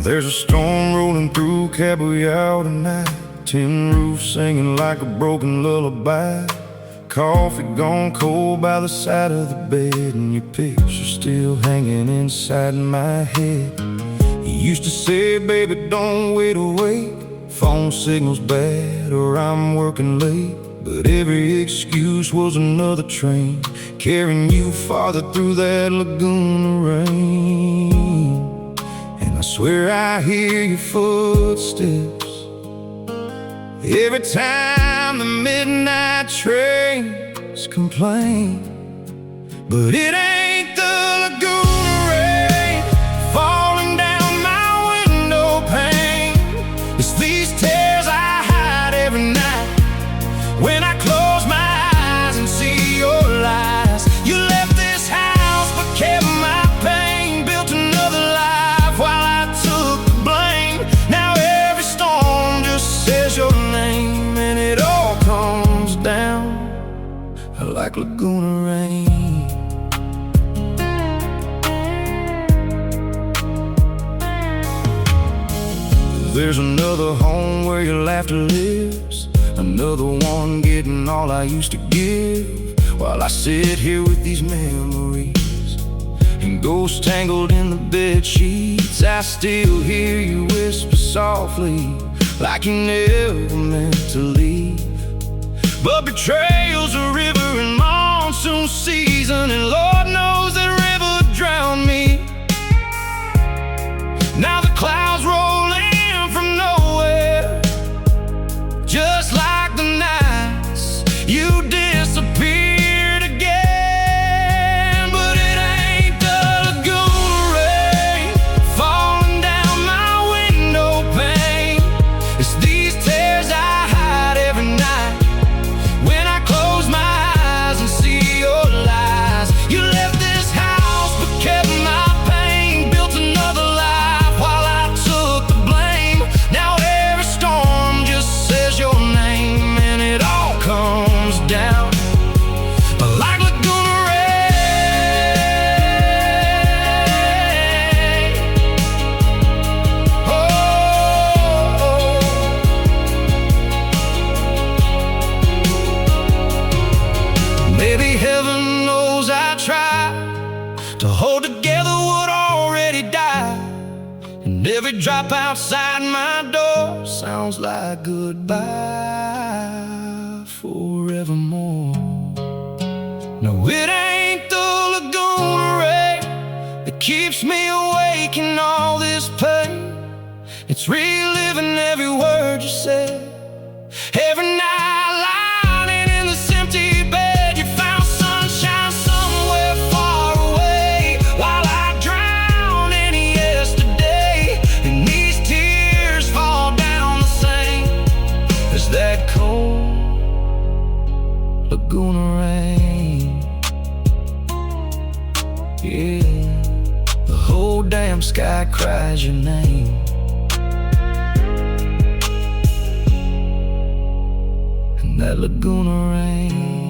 There's a storm rolling through Cabuyao tonight, tin roofs singing like a broken lullaby. Coffee gone cold by the side of the bed, and your picture still hanging inside my head. You used to say, baby, don't wait, phone signal's bad or I'm working late. But every excuse was another train carrying you farther through that Laguna Rain. And I swear I hear your footsteps every time the midnight trains complain. But it ain't the Laguna Rain falling down my window pane. It's these tears I hide every night when I close my eyes and see your lies. You left this house but kept my pain, built another life while I took the blame. Now every storm just says your name, and it all comes down like Laguna Rain. There's another home where your laughter lives, another one getting all I used to give. While I sit here with these memories and ghosts tangled in the bed sheets, I still hear you whisper softly like you never meant to leave. But betrayal's a river in monsoon season, and Lord knows that river drowned me. Now the clouds roll in from nowhere, just like the nights you disappeared again. But it ain't the Laguna Rain falling down my window pane. It's these tears I hide every night when I close my eyes and see your lies. You left this house but kept my pain, built another life while I took the blame. Now every storm just says your name, and it all comes down like Laguna Rain. Oh, maybe heaven knows I tried to hold together what already died, and every drop outside my door sounds like goodbye forevermore. No, it ain't the Laguna Rain that keeps me awake in all this pain. It's reliving every word you said, every night lying in this empty bed. You found sunshine somewhere far away while I drown in yesterday, and these tears fall down the same as that cold Laguna Rain. Yeah, the whole damn sky cries your name. And that Laguna Rain.